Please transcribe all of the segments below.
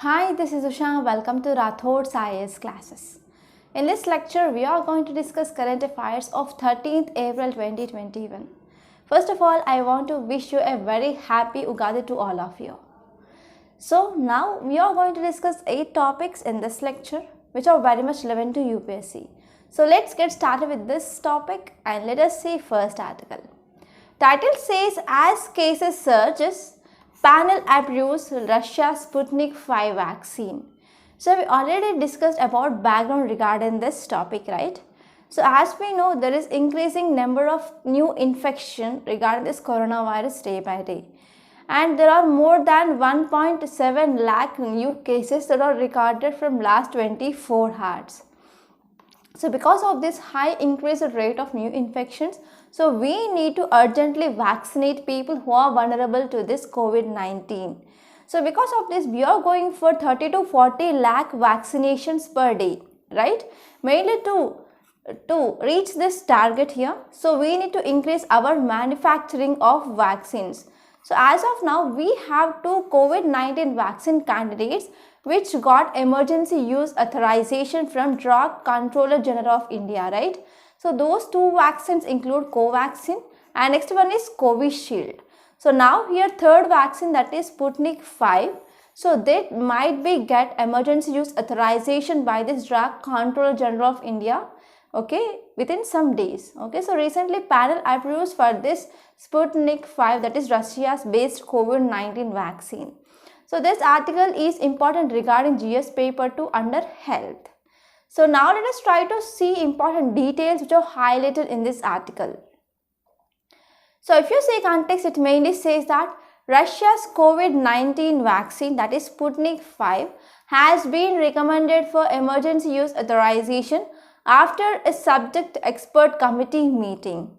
Hi, this is Usha. Welcome to Rathod's IAS classes. In this lecture, we are going to discuss current affairs of 13th April 2021. First of all, I want to wish you a very happy Ugadi to all of you. So now we are going to discuss 8 topics in this lecture which are very much relevant to UPSC. So let's get started with this topic and let us see first article. Title says, as cases surges, panel approves Russia Sputnik 5 vaccine. So we already discussed about background regarding this topic, right? So as we know, there is increasing number of new infection regarding this coronavirus day by day. And there are more than 1.7 lakh new cases that are recorded from last 24 hours. So because of this high increased rate of new infections, so we need to urgently vaccinate people who are vulnerable to this COVID-19. So because of this, we are going for 30 to 40 lakh vaccinations per day, right? Mainly to reach this target here, so we need to increase our manufacturing of vaccines. So as of now, we have 2 COVID-19 vaccine candidates which got emergency use authorization from Drug Controller General of India, right? So those 2 vaccines include Covaxin and next one is Covishield. So now here third vaccine, that is Sputnik 5. So that might be get emergency use authorization by this Drug Controller General of India, okay, within some days. Okay, so recently panel approves for this Sputnik 5, that is Russia's based COVID-19 vaccine. So this article is important regarding GS paper 2 under health. So now let us try to see important details which are highlighted in this article. So if you see context, it mainly says that Russia's COVID-19 vaccine, that is Sputnik 5, has been recommended for emergency use authorization after a subject expert committee meeting.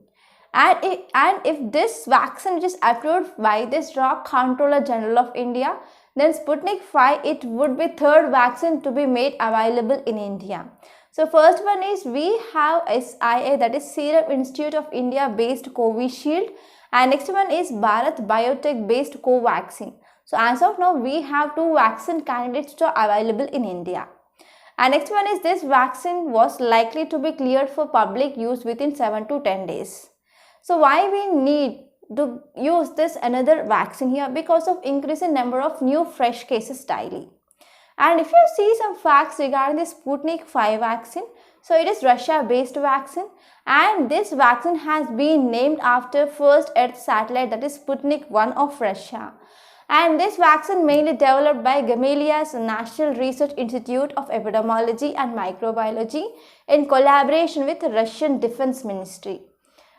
And if this vaccine is approved by this Drug Controller General of India, then Sputnik 5, it would be third vaccine to be made available in India. So first one is we have SIA, that is Serum Institute of India based Covishield, and next one is Bharat Biotech based Covaxin. So as of now, we have 2 vaccine candidates which are available in India. And next one is this vaccine was likely to be cleared for public use within 7 to 10 days. So why we need to use this another vaccine here? Because of increasing number of new fresh cases daily. And if you see some facts regarding the Sputnik 5 vaccine, so it is Russia based vaccine and this vaccine has been named after first Earth satellite, that is Sputnik 1 of Russia. And this vaccine mainly developed by Gamaleya's National Research Institute of Epidemiology and Microbiology in collaboration with the Russian Defense Ministry.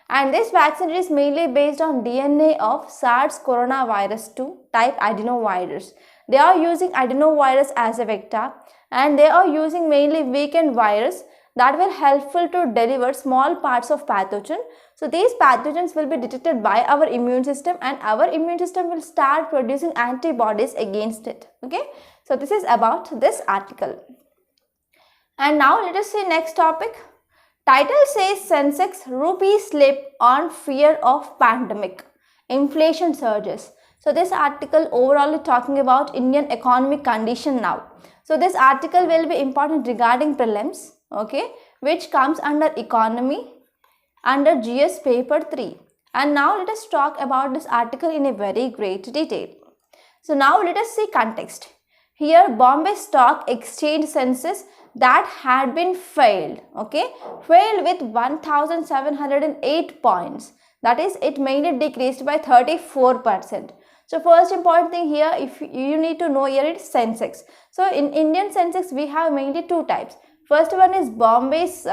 And this vaccine is mainly based on DNA of SARS coronavirus 2 type adenovirus. They are using adenovirus as a vector and they are using mainly weakened virus that will helpful to deliver small parts of pathogen. So these pathogens will be detected by our immune system and our immune system will start producing antibodies against it. Okay, so this is about this article. And now let us see next topic. Title says Sensex rupee slip on fear of pandemic. Inflation surges. So this article overall is talking about Indian economic condition now. So this article will be important regarding prelims, okay, which comes under economy under GS paper 3. And now let us talk about this article in a very great detail. So now let us see context. Here Bombay Stock Exchange Sensex that had been failed, okay, failed with 1708 points. That is, it mainly decreased by 34%. So first important thing here, if you need to know here, it's Sensex. So in Indian Sensex, we have mainly 2 types. First one is Bombay's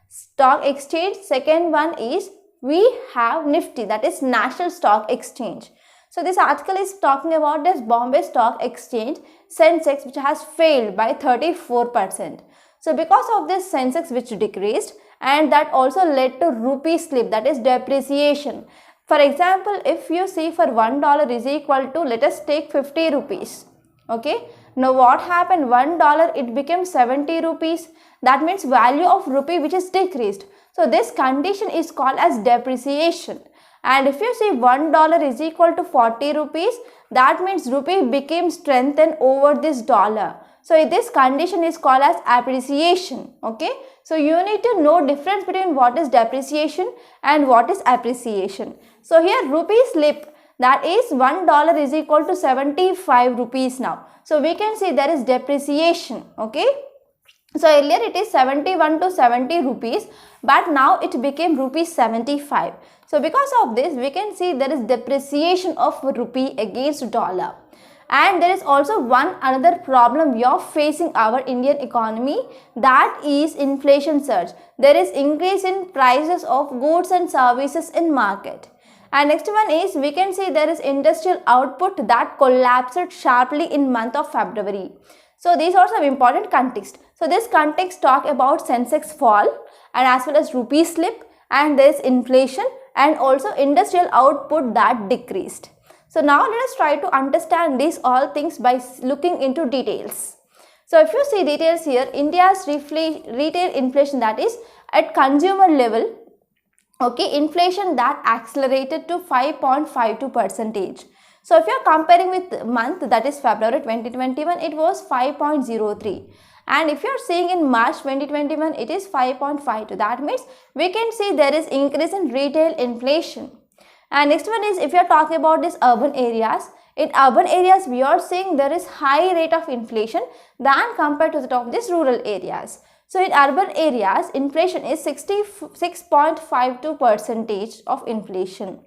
Stock Exchange. Second one is we have Nifty, that is National Stock Exchange. So this article is talking about this Bombay Stock Exchange Sensex which has failed by 34%. So because of this Sensex which decreased, and that also led to rupee slip, that is depreciation. For example, if you see for $1 is equal to, let us take 50 rupees. Okay. Now what happened? $1 it became 70 rupees. That means value of rupee which is decreased. So this condition is called as depreciation. And if you see $1 is equal to 40 rupees, that means rupee became strengthened over this dollar. So this condition is called as appreciation. Okay. So you need to know difference between what is depreciation and what is appreciation. So here rupee slip, that is $1 is equal to 75 rupees now. So we can see there is depreciation. Okay. So earlier it is 71 to 70 rupees, but now it became rupees 75. So because of this, we can see there is depreciation of rupee against dollar. And there is also one another problem we are facing our Indian economy, that is inflation surge. There is increase in prices of goods and services in market. And next one is, we can see there is industrial output that collapsed sharply in month of February. So these are some important context. So this context talk about Sensex fall and as well as rupee slip, and there is inflation and also industrial output that decreased. So now let us try to understand these all things by looking into details. So if you see details here, India's retail inflation, that is at consumer level, okay, inflation that accelerated to 5.52%. So if you are comparing with month, that is February 2021, it was 5.03. And if you are seeing in March 2021, it is 5.52. That means we can see there is increase in retail inflation. And next one is, if you are talking about these urban areas, in urban areas we are seeing there is high rate of inflation than compared to the top of these rural areas. So in urban areas, inflation is 66.52% of inflation.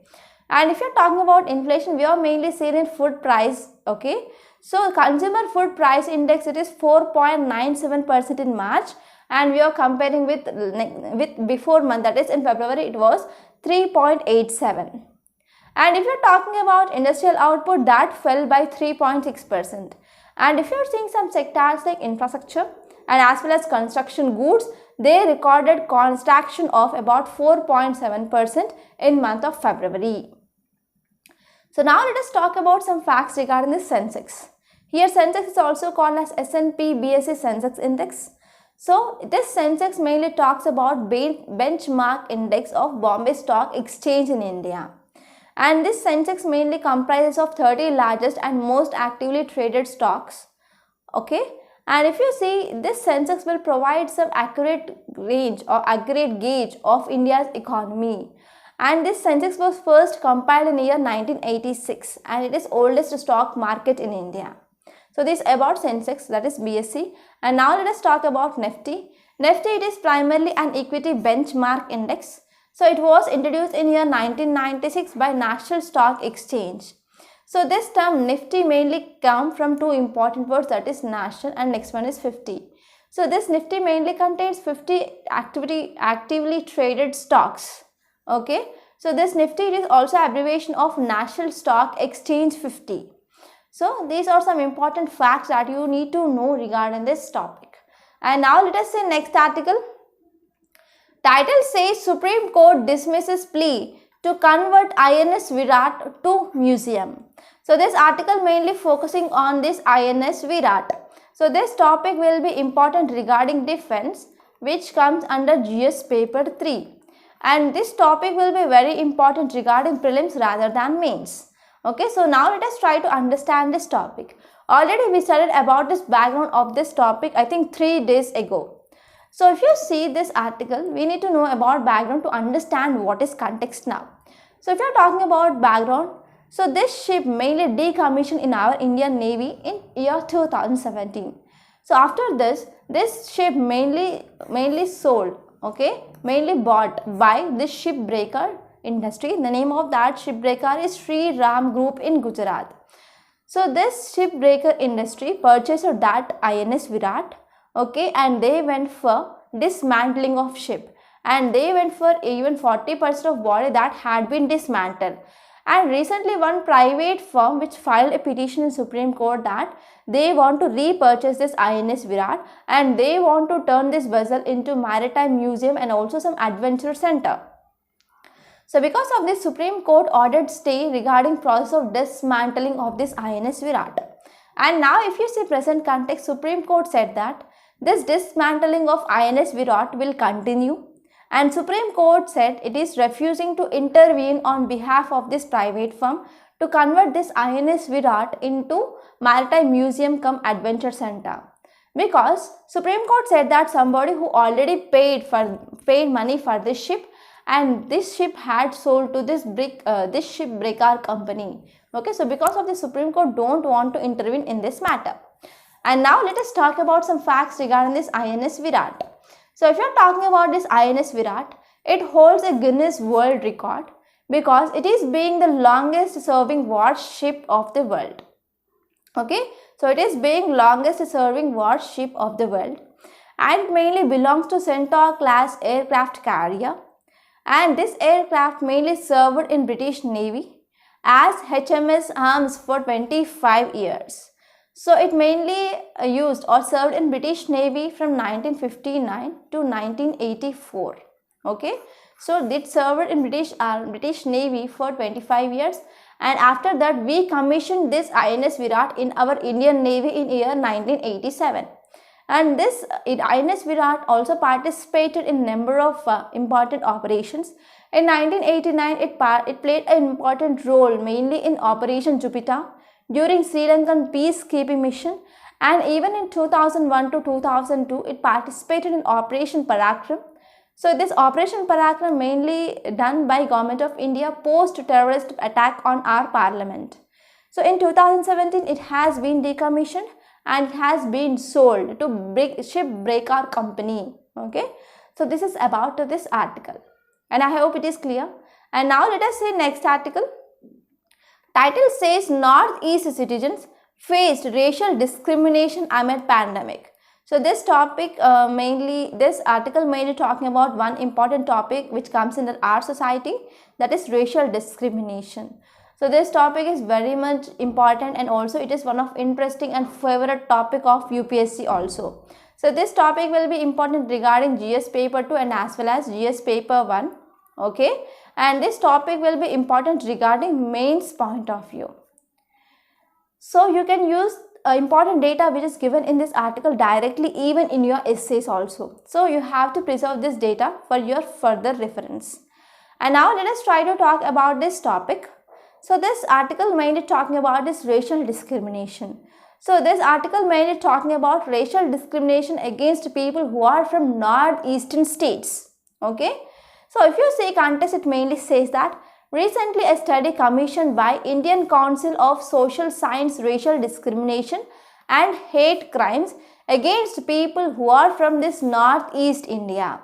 And if you are talking about inflation, we are mainly seeing in food price. Okay. So consumer food price index, it is 4.97% in March, and we are comparing with before month, that is in February, it was 3.87. And if you are talking about industrial output, that fell by 3.6%. And if you are seeing some sectors like infrastructure and as well as construction goods, they recorded contraction of about 4.7% in month of February. So now let us talk about some facts regarding this Sensex. Here Sensex is also called as S&P BSE Sensex Index. So this Sensex mainly talks about benchmark index of Bombay Stock Exchange in India. And this Sensex mainly comprises of 30 largest and most actively traded stocks. Okay. And if you see, this Sensex will provide some accurate range or accurate gauge of India's economy. And this Sensex was first compiled in the year 1986, and it is oldest stock market in India. So this is about Sensex, that is BSE. And now let us talk about Nifty. Nifty, it is primarily an equity benchmark index. So it was introduced in year 1996 by National Stock Exchange. So this term Nifty mainly comes from two important words, that is national and next one is 50. So this Nifty mainly contains 50 actively traded stocks. Okay. So this Nifty is also abbreviation of National Stock Exchange 50. So these are some important facts that you need to know regarding this topic. And now let us see next article. Title says Supreme Court dismisses plea to convert INS Virat to museum. So this article mainly focusing on this INS Virat. So this topic will be important regarding defense, which comes under GS paper 3. And this topic will be very important regarding prelims rather than mains. Okay, so now let us try to understand this topic. Already we studied about this background of this topic, I think 3 days ago. So if you see this article, we need to know about background to understand what is context now. So if you are talking about background, so this ship mainly decommissioned in our Indian Navy in year 2017. So after this ship mainly sold, okay, mainly bought by this shipbreaker industry. The name of that shipbreaker is Sri Ram Group in Gujarat. So this shipbreaker industry purchased that INS Virat, okay, and they went for dismantling of ship, and they went for even 40% of body that had been dismantled. And recently one private firm which filed a petition in Supreme Court that they want to repurchase this INS Virat and they want to turn this vessel into maritime museum and also some adventure center. So because of this, Supreme Court ordered stay regarding process of dismantling of this INS Virat. And now if you see present context, Supreme Court said that this dismantling of INS Virat will continue, and Supreme Court said it is refusing to intervene on behalf of this private firm to convert this INS Virat into Maritime Museum cum Adventure Center. Because Supreme Court said that somebody who already paid money for this ship, and this ship had sold to this shipbreaker company. Okay, so because of the Supreme Court don't want to intervene in this matter. And now let us talk about some facts regarding this INS Virat. So if you are talking about this INS Virat, it holds a Guinness World Record because it is being the longest serving warship of the world. Okay, so it is being longest serving warship of the world, and it mainly belongs to Centaur class aircraft carrier, and this aircraft mainly served in British Navy as HMS Arms for 25 years. So it mainly used or served in British Navy from 1959 to 1984. Okay, so it served in British Navy for 25 years, and after that we commissioned this INS Virat in our Indian Navy in year 1987. And this INS Virat also participated in number of important operations. In 1989, it played an important role mainly in Operation Jupiter during Sri Lankan peacekeeping mission, and even in 2001 to 2002 it participated in Operation Parakram. So this Operation Parakram mainly done by Government of India post terrorist attack on our parliament. So in 2017 it has been decommissioned and it has been sold to shipbreaker company. Okay, so this is about this article, and I hope it is clear. And now let us see next article. Title says Northeast citizens faced racial discrimination amid pandemic. So this topic this article mainly talking about one important topic which comes in our society, that is racial discrimination. So this topic is very much important, and also it is one of interesting and favorite topic of UPSC also. So this topic will be important regarding GS paper 2 and as well as GS paper 1. Okay, and this topic will be important regarding mains point of view. So you can use important data which is given in this article directly even in your essays also. So you have to preserve this data for your further reference. And now let us try to talk about this topic. So this article mainly talking about this racial discrimination. So this article mainly talking about racial discrimination against people who are from northeastern states. Okay. So if you see context, it mainly says that recently a study commissioned by Indian Council of Social Science Racial Discrimination and Hate Crimes against people who are from this northeast India.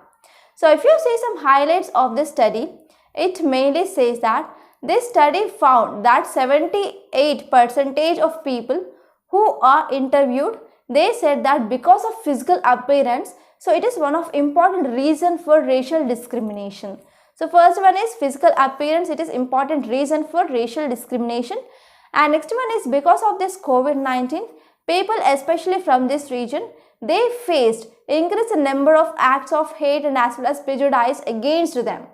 So if you see some highlights of this study, it mainly says that this study found that 78% of people who are interviewed, they said that because of physical appearance, so it is one of important reason for racial discrimination. So first one is physical appearance, it is important reason for racial discrimination. And next one is because of this COVID-19, people especially from this region, they faced increased number of acts of hate and as well as prejudice against them.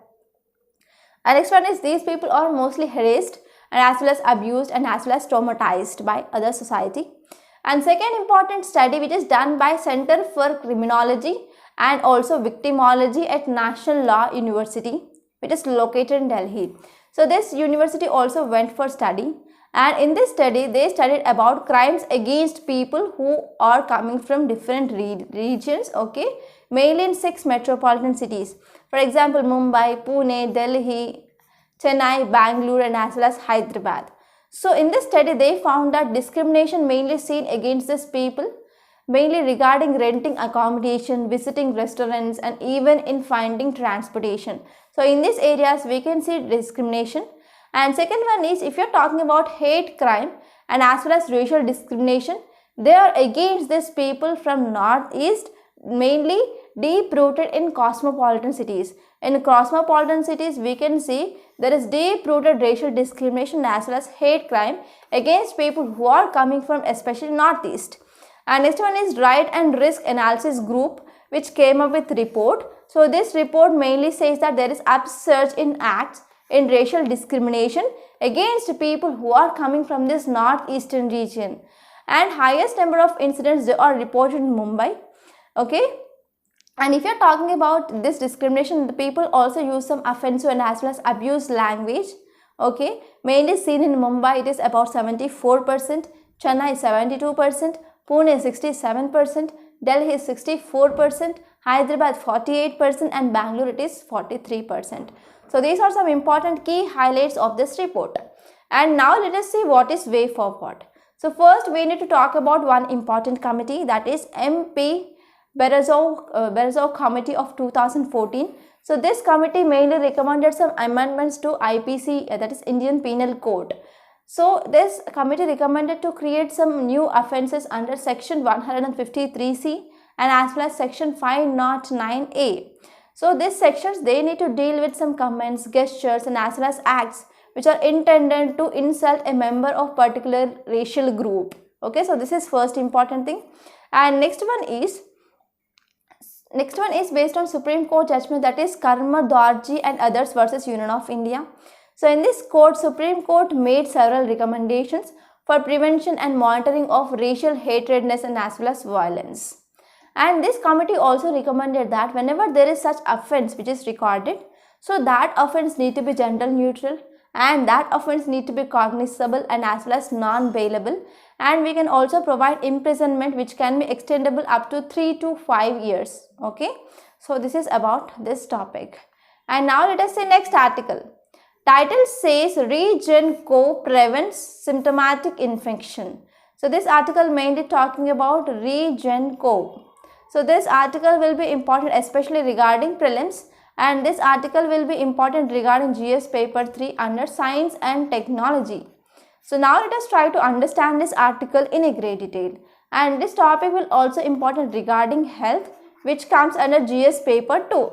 And next one is these people are mostly harassed and as well as abused and as well as traumatized by other society. And second important study which is done by Center for Criminology and also Victimology at National Law University, which is located in Delhi. So this university also went for study, and in this study they studied about crimes against people who are coming from different regions, okay, mainly in 6 metropolitan cities. For example, Mumbai, Pune, Delhi, Chennai, Bangalore and as well as Hyderabad. So in this study they found that discrimination mainly seen against these people, mainly regarding renting accommodation, visiting restaurants and even in finding transportation. So in these areas we can see discrimination. And second one is, if you are talking about hate crime and as well as racial discrimination, they are against these people from northeast, mainly deep rooted in cosmopolitan cities. In cosmopolitan cities we can see there is deep rooted racial discrimination as well as hate crime against people who are coming from especially northeast. And next one is Right and Risk Analysis Group, which came up with report. So this report mainly says that there is upsurge in acts in racial discrimination against people who are coming from this northeastern region, and highest number of incidents they are reported in Mumbai. Okay, And if you're talking about this discrimination, the people also use some offensive and as well as abuse language. Okay, mainly seen in Mumbai, it is about 74%, Chennai is 72%, Pune is 67%, Delhi is 64%, Hyderabad 48%, and Bangalore it is 43%. So these are some important key highlights of this report. And now let us see what is way forward. So first we need to talk about one important committee, that is MP Berazov Committee of 2014. So this committee mainly recommended some amendments to IPC, that is Indian Penal Code. So this committee recommended to create some new offences under section 153C and as well as section 509A. So these sections, they need to deal with some comments, gestures and as well as acts which are intended to insult a member of particular racial group. Okay, so this is first important thing. And next one is based on Supreme Court judgment, that is Karma Dorji and others versus Union of India. So in this court, Supreme Court made several recommendations for prevention and monitoring of racial hatredness and as well as violence. And this committee also recommended that whenever there is such offense which is recorded, so that offense need to be gender neutral and that offense need to be cognizable and as well as non-bailable, and we can also provide imprisonment which can be extendable up to 3 to 5 years. Okay, so this is about this topic. And now let us see next article. Title says REGEN-COV prevents symptomatic infection. So this article mainly talking about REGEN-COV. So this article will be important especially regarding prelims, and this article will be important regarding GS paper 3 under science and technology. So now let us try to understand this article in a great detail, and this topic will also important regarding health which comes under GS paper 2.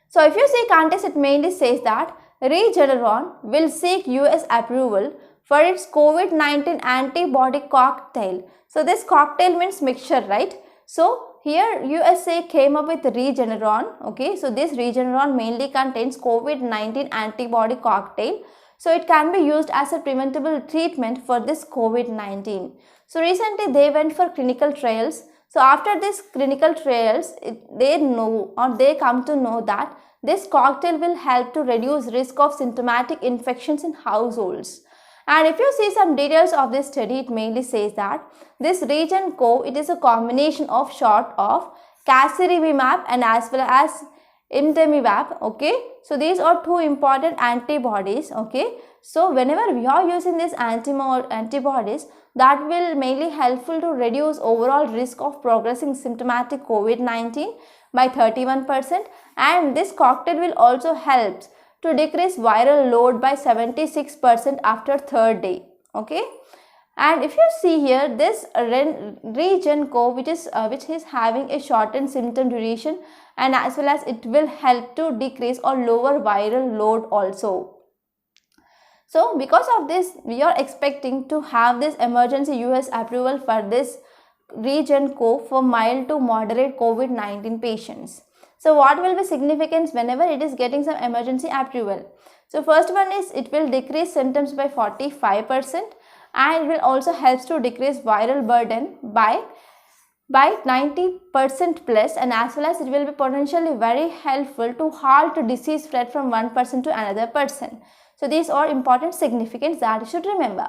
So if you see context, it mainly says that Regeneron will seek US approval for its COVID-19 antibody cocktail. So this cocktail means mixture, right? So here USA came up with Regeneron. Okay, so this Regeneron mainly contains COVID-19 antibody cocktail. So it can be used as a preventable treatment for this COVID-19. So recently they went for clinical trials. So after this clinical trials, they come to know that this cocktail will help to reduce risk of symptomatic infections in households. And if you see some details of this study, it mainly says that this REGEN-COV, it is a combination of short of casirivimab and as well as imdemivab. Okay, so these are two important antibodies. Okay, so whenever we are using these antibodies, that will mainly helpful to reduce overall risk of progressing symptomatic COVID-19 by 31%, and this cocktail will also help to decrease viral load by 76% after third day. Okay, and if you see here, this REGEN-COV which is having a shortened symptom duration, and as well as it will help to decrease or lower viral load also. So because of this, we are expecting to have this emergency US approval for this REGEN-COV for mild to moderate COVID-19 patients. So what will be significance whenever it is getting some emergency approval? So first one is it will decrease symptoms by 45%, and it will also helps to decrease viral burden by 90% plus, and as well as it will be potentially very helpful to halt disease spread from one person to another person. So these are important significance that you should remember.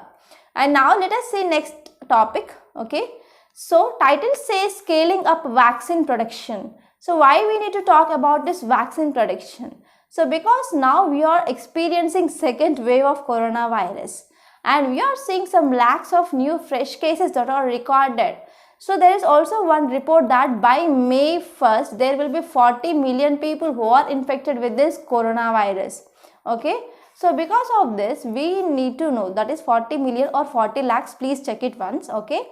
And now let us see next topic. Okay, so title says scaling up vaccine production. So why we need to talk about this vaccine production? So because now we are experiencing second wave of coronavirus, and we are seeing some lakhs of new fresh cases that are recorded. So there is also one report that by May 1st, there will be 40 million people who are infected with this coronavirus. Okay, so because of this, we need to know that is 40 million or 40 lakhs, please check it once. Okay,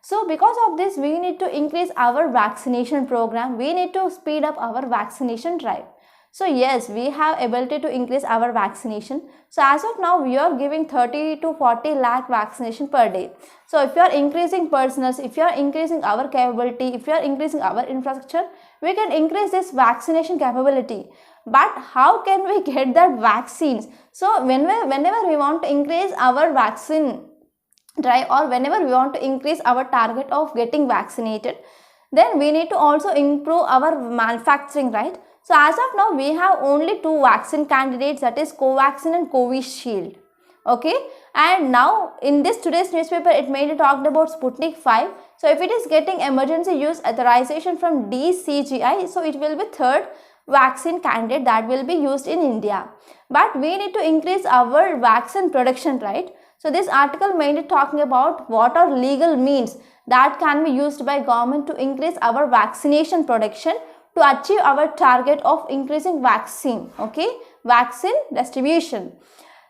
so because of this, we need to increase our vaccination program. We need to speed up our vaccination drive. So yes, we have ability to increase our vaccination. So as of now, we are giving 30 to 40 lakh vaccination per day. So if you are increasing personals, if you are increasing our capability, if you are increasing our infrastructure, we can increase this vaccination capability. But how can we get that vaccines? So whenever we want to increase our vaccine drive, or whenever we want to increase our target of getting vaccinated, then we need to also improve our manufacturing, right? So as of now, we have only two vaccine candidates, that is Covaxin and Covishield. Okay, and now in this today's newspaper, it mainly talked about Sputnik 5. So if it is getting emergency use authorization from DCGI, so it will be third vaccine candidate that will be used in India. But we need to increase our vaccine production, right? So this article mainly talking about what are legal means that can be used by government to increase our vaccination production to achieve our target of increasing vaccine, okay, vaccine distribution.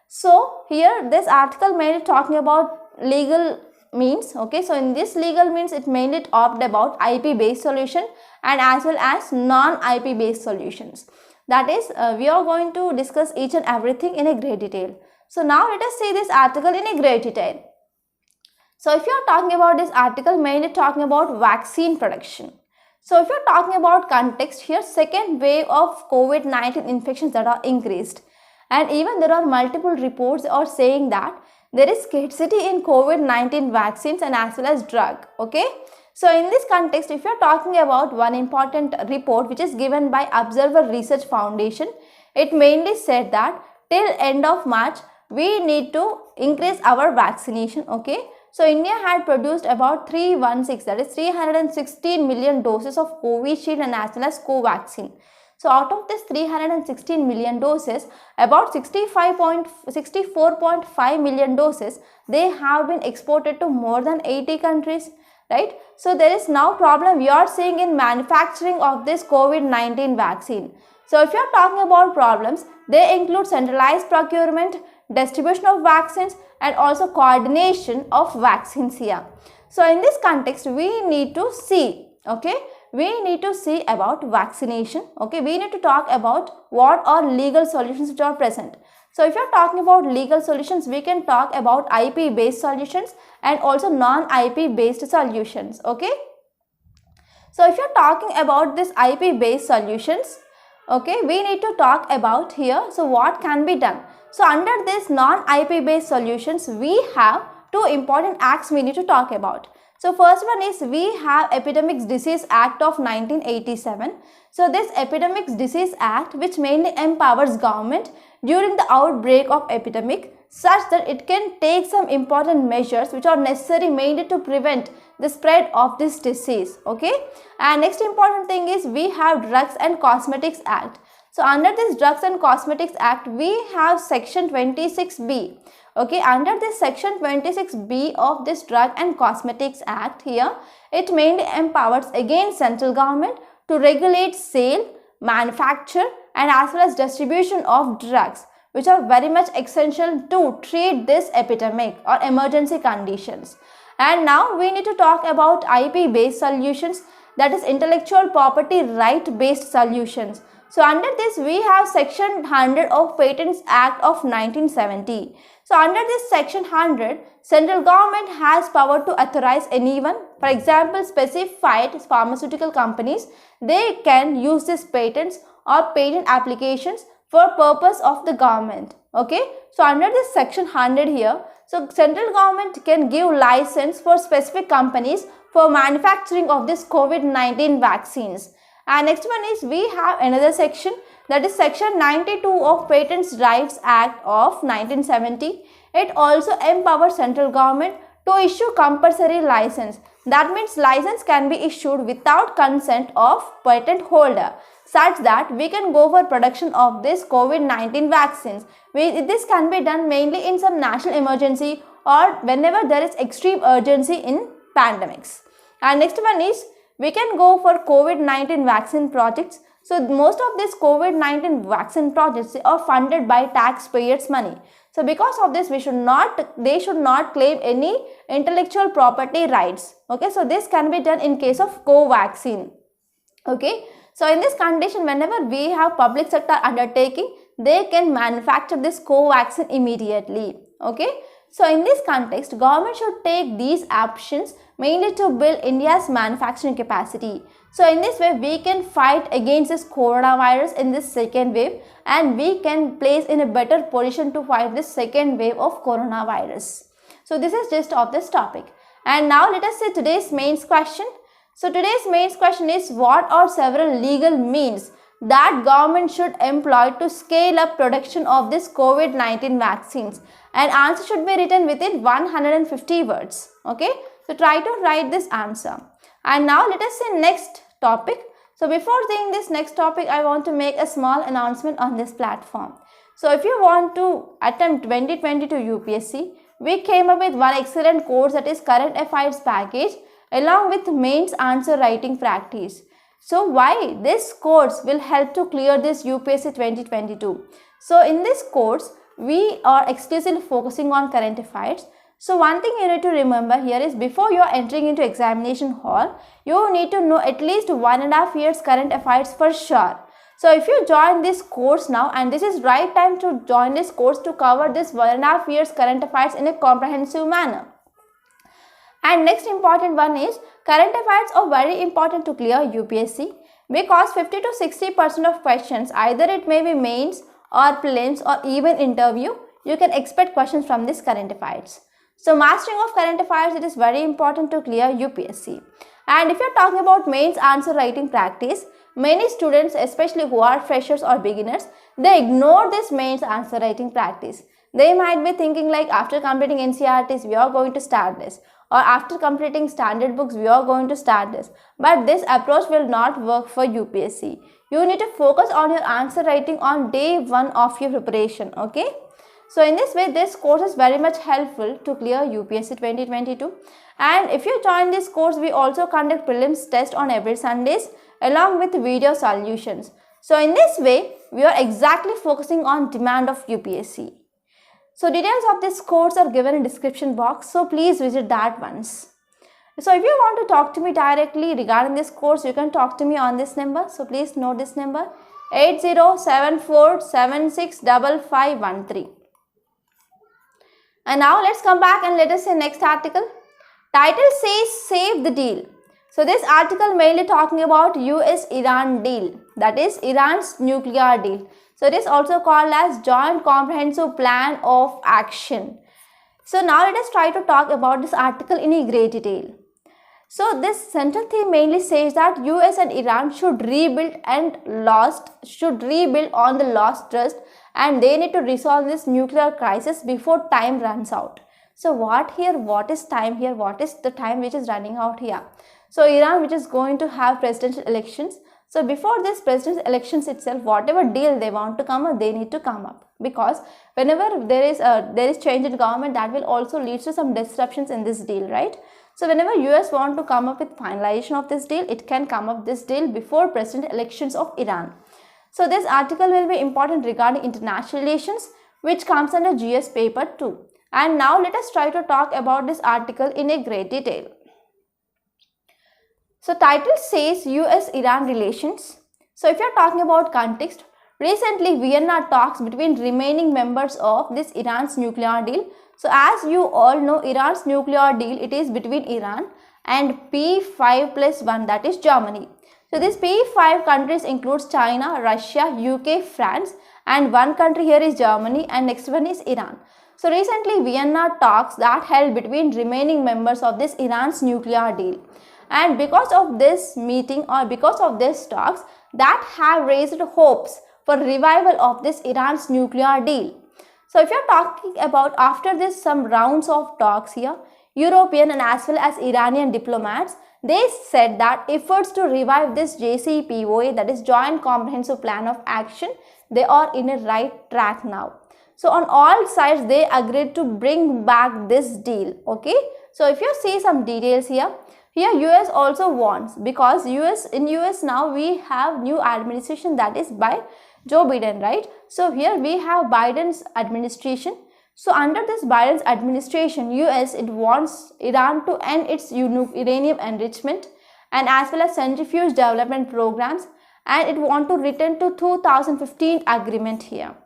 So here this article mainly talking about legal means, okay. So in this legal means, it mainly talked about IP based solution and as well as non IP based solutions. That is, we are going to discuss each and everything in a great detail. So now let us see this article in a great detail. So if you are talking about this article mainly talking about vaccine production. So if you are talking about context here, second wave of COVID-19 infections that are increased, and even there are multiple reports are saying that there is scarcity in COVID-19 vaccines and as well as drug, okay. So in this context, if you are talking about one important report which is given by Observer Research Foundation, it mainly said that till end of March we need to increase our vaccination, okay. So India had produced about 316, that is 316 million doses of Covishield and as well as Covaxin. So out of this 316 million doses, about 64.5 million doses, they have been exported to more than 80 countries, right? So there is now problem we are seeing in manufacturing of this COVID-19 vaccine. So if you are talking about problems, they include centralized procurement, distribution of vaccines and also coordination of vaccines here. So in this context, we need to see, okay, we need to see about vaccination, okay, we need to talk about what are legal solutions which are present. So if you are talking about legal solutions, we can talk about IP based solutions and also non-IP based solutions, okay. So if you are talking about this IP based solutions, okay, we need to talk about here, so what can be done. So under this non-IP based solutions, we have two important acts we need to talk about. So first one is we have Epidemics Disease Act of 1987. So this Epidemics Disease Act, which mainly empowers government during the outbreak of epidemic such that it can take some important measures which are necessary mainly to prevent the spread of this disease, okay. And next important thing is we have Drugs and Cosmetics Act. So under this Drugs and Cosmetics Act, we have section 26B. Okay, under this section 26B of this Drug and Cosmetics Act here, it mainly empowers again central government to regulate sale, manufacture and as well as distribution of drugs which are very much essential to treat this epidemic or emergency conditions. And now we need to talk about IP based solutions, that is intellectual property right based solutions. So under this we have section 100 of Patents Act of 1970. So under this section 100, central government has power to authorize anyone, for example specified pharmaceutical companies, they can use these patents or patent applications for purpose of the government, okay. So under this section 100 here, so central government can give license for specific companies for manufacturing of this COVID-19 vaccines. And next one is we have another section, that is section 92 of Patents Rights Act of 1970. It also empowers central government to issue compulsory license. That means license can be issued without consent of patent holder, such that we can go for production of this COVID-19 vaccines. This can be done mainly in some national emergency or whenever there is extreme urgency in pandemics. And next one is we can go for COVID-19 vaccine projects. So most of these COVID-19 vaccine projects are funded by taxpayers' money. So because of this, they should not claim any intellectual property rights. Okay, so this can be done in case of Covaxin. Okay, so in this condition, whenever we have public sector undertaking, they can manufacture this Covaxin immediately. Okay, so in this context, government should take these options mainly to build India's manufacturing capacity. So in this way, we can fight against this coronavirus in this second wave and we can place in a better position to fight this second wave of coronavirus. So this is just of this topic. And now let us see today's mains question. So today's main question is, what are several legal means that government should employ to scale up production of this COVID-19 vaccines? And answer should be written within 150 words. Okay, so try to write this answer. And now let us see next topic. So before seeing this next topic, I want to make a small announcement on this platform. So if you want to attempt 2022 UPSC, we came up with one excellent course, that is current affairs package along with mains answer writing practice. So why this course will help to clear this UPSC 2022? So in this course, we are exclusively focusing on current affairs. So one thing you need to remember here is, before you are entering into examination hall, you need to know at least 1.5 years current affairs for sure. So if you join this course now, and this is right time to join this course to cover this 1.5 years current affairs in a comprehensive manner. And next important one is, current affairs are very important to clear UPSC because 50 to 60% of questions, either it may be mains or prelims or even interview, you can expect questions from this current affairs. So mastering of current affairs, it is very important to clear UPSC. And if you are talking about mains answer writing practice, many students, especially who are freshers or beginners, they ignore this mains answer writing practice. They might be thinking like, after completing NCERTs, we are going to start this, or after completing standard books, we are going to start this. But this approach will not work for UPSC. You need to focus on your answer writing on day 1 of your preparation. Okay. So in this way, this course is very much helpful to clear UPSC 2022. And if you join this course, we also conduct prelims test on every Sundays along with video solutions. So in this way, we are exactly focusing on demand of UPSC. So details of this course are given in description box, so please visit that once. So if you want to talk to me directly regarding this course, you can talk to me on this number. So please note this number, 8074765513. And now let's come back and let us say next article. Title says Save the Deal. So this article mainly talking about US-Iran deal, that is Iran's nuclear deal. So it is also called as Joint Comprehensive Plan of Action. So now let us try to talk about this article in a great detail. So this central theme mainly says that US and Iran should rebuild on the lost trust, and they need to resolve this nuclear crisis before time runs out. So what is time here? What is the time which is running out here? So Iran, which is going to have presidential elections. So before this presidential elections itself, whatever deal they want to come up, they need to come up, because whenever there is change in government, that will also lead to some disruptions in this deal, right? So whenever US want to come up with finalization of this deal, it can come up this deal before presidential elections of Iran. So this article will be important regarding international relations, which comes under GS paper 2. And now let us try to talk about this article in a great detail. So title says US-Iran relations. So if you are talking about context, recently Vienna talks between remaining members of this Iran's nuclear deal. So as you all know, Iran's nuclear deal, it is between Iran and P5+1, that is Germany. So these P5 countries includes China, Russia, UK, France, and one country here is Germany, and next one is Iran. So recently Vienna talks that held between remaining members of this Iran's nuclear deal. And because of this meeting, or because of these talks, that have raised hopes for revival of this Iran's nuclear deal. So if you are talking about after this some rounds of talks here, European and as well as Iranian diplomats, they said that efforts to revive this JCPOA, that is Joint Comprehensive Plan of Action, they are in a right track now. So on all sides, they agreed to bring back this deal. Okay. So if you see some details here, US also wants, because in US now we have new administration, that is by Joe Biden, right? So here we have Biden's administration. So under this Biden's administration, US, it wants Iran to end its uranium enrichment and as well as centrifuge development programs, and it want to return to 2015 agreement here.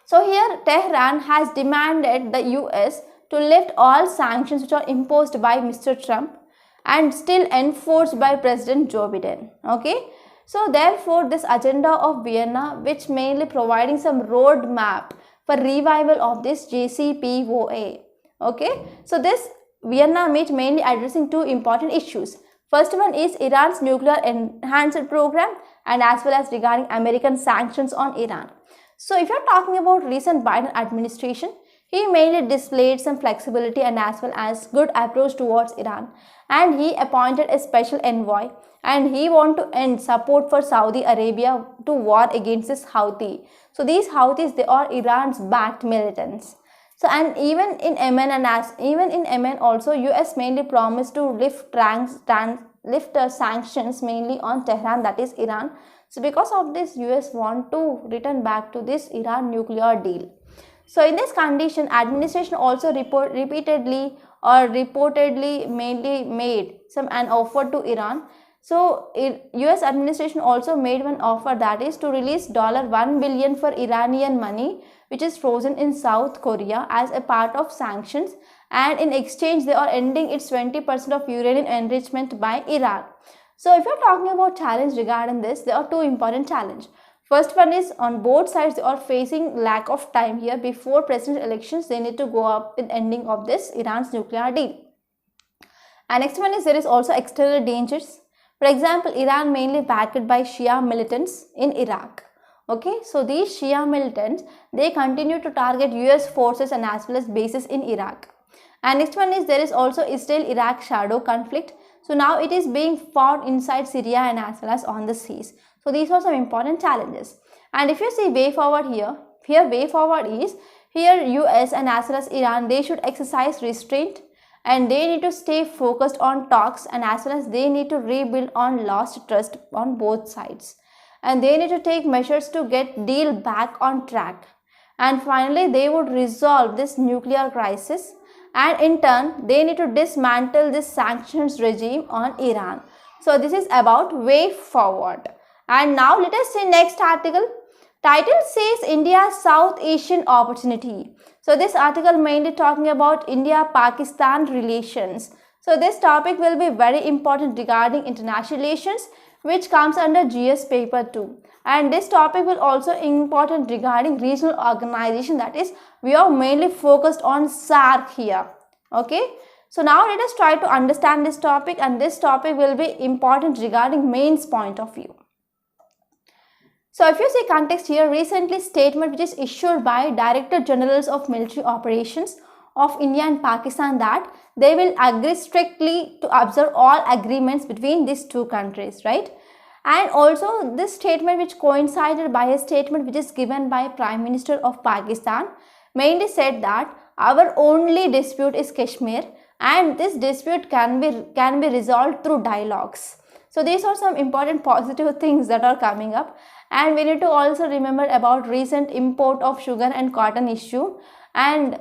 So here Tehran has demanded the US to lift all sanctions which are imposed by Mr. Trump and still enforced by President Joe Biden. Okay. So therefore this agenda of Vienna, which mainly providing some roadmap for revival of this JCPOA. Okay. So this Vienna meet mainly addressing two important issues. First one is Iran's nuclear enhanced program and as well as regarding American sanctions on Iran. So if you're talking about recent Biden administration, he mainly displayed some flexibility and as well as good approach towards Iran, and he appointed a special envoy, and he want to end support for Saudi Arabia to war against this Houthi. So these Houthis, they are Iran's backed militants. So and even in Yemen also, US mainly promised to lift sanctions mainly on Tehran, that is Iran. So because of this, US want to return back to this Iran nuclear deal. So in this condition, administration also repeatedly or reportedly mainly made an offer to Iran. So US administration also made one offer, that is to release $1 billion for Iranian money which is frozen in South Korea as a part of sanctions, and in exchange they are ending its 20% of uranium enrichment by Iran. So if you're talking about challenge regarding this, there are two important challenges. First one is on both sides they are facing lack of time here before presidential elections. They need to go up in ending of this Iran's nuclear deal. And next one is there is also external dangers. For example, Iran mainly backed by Shia militants in Iraq. Okay, so these Shia militants, they continue to target US forces and as well as bases in Iraq. And next one is there is also Israel-Iraq shadow conflict. So now it is being fought inside Syria and as well as on the seas. So these are some important challenges. And if you see way forward here way forward is, here US and as well as Iran, they should exercise restraint and they need to stay focused on talks, and as well as they need to rebuild on lost trust on both sides. And they need to take measures to get deal back on track. And finally, they would resolve this nuclear crisis, and in turn, they need to dismantle this sanctions regime on Iran. So this is about way forward. And now let us see next article. Title says India's South Asian opportunity. So this article mainly talking about India-Pakistan relations. So this topic will be very important regarding international relations, which comes under GS paper 2. And this topic will also important regarding regional organization, that is we are mainly focused on SAARC here. Okay. So now let us try to understand this topic, and this topic will be important regarding mains point of view. So if you see context here, recently statement which is issued by Director Generals of Military Operations of India and Pakistan that they will agree strictly to observe all agreements between these two countries, right? And also this statement which coincided by a statement which is given by Prime Minister of Pakistan mainly said that our only dispute is Kashmir, and this dispute can be resolved through dialogues. So these are some important positive things that are coming up. And we need to also remember about recent import of sugar and cotton issue, and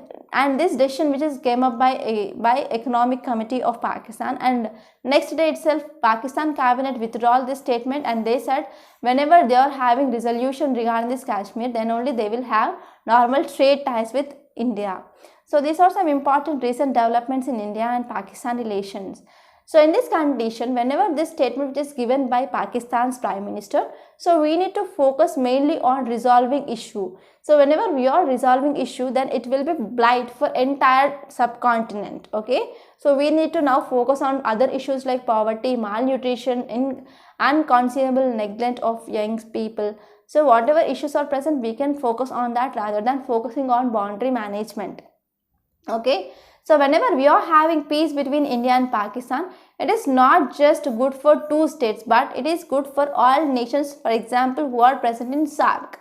this decision which is came up by Economic Committee of Pakistan, and next day itself Pakistan cabinet withdrew this statement, and they said whenever they are having resolution regarding this Kashmir, then only they will have normal trade ties with India. So these are some important recent developments in India and Pakistan relations. So in this condition, whenever this statement is given by Pakistan's Prime Minister, so we need to focus mainly on resolving issue. So whenever we are resolving issue, then it will be blight for entire subcontinent. Okay. So we need to now focus on other issues like poverty, malnutrition, unconscionable neglect of young people. So whatever issues are present, we can focus on that rather than focusing on boundary management. Okay. So whenever we are having peace between India and Pakistan, it is not just good for two states, but it is good for all nations, for example, who are present in SAARC.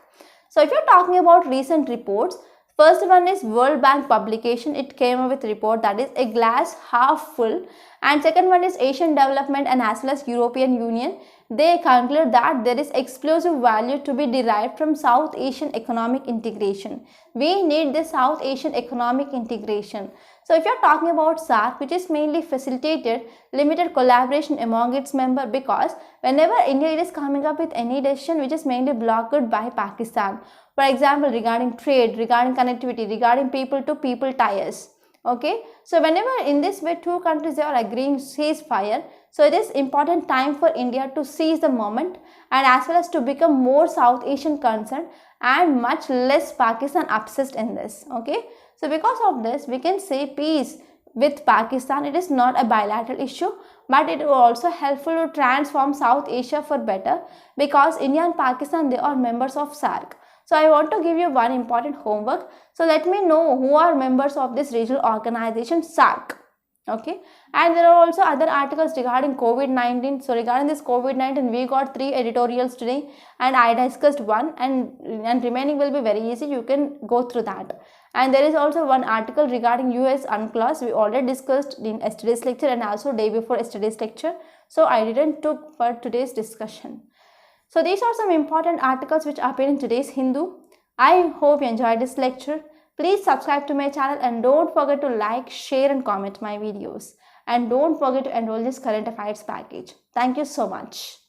So if you are talking about recent reports, first one is World Bank publication. It came up with report that is a glass half full, and second one is Asian Development and as well as European Union. They conclude that there is explosive value to be derived from South Asian economic integration. We need the South Asian economic integration. So if you are talking about SAARC, which is mainly facilitated limited collaboration among its members, because whenever India is coming up with any decision which is mainly blocked by Pakistan, for example regarding trade, regarding connectivity, regarding people to people ties. Okay, so whenever in this way two countries they are agreeing ceasefire, so it is important time for India to seize the moment and as well as to become more South Asian concerned and much less Pakistan obsessed in this. Okay, so because of this we can say peace with Pakistan. It is not a bilateral issue, but it will also helpful to transform South Asia for better, because India and Pakistan, they are members of SAARC. So I want to give you one important homework. So let me know who are members of this regional organization SAARC. Okay, and there are also other articles regarding COVID-19. So regarding this COVID-19, we got 3 editorials today, and I discussed one, and remaining will be very easy. You can go through that. And there is also one article regarding US UNCLOS. We already discussed in yesterday's lecture and also day before yesterday's lecture. So I didn't took for today's discussion. So these are some important articles which appear in today's Hindu. I hope you enjoyed this lecture. Please subscribe to my channel and don't forget to like, share and comment my videos. And don't forget to enroll this current affairs package. Thank you so much.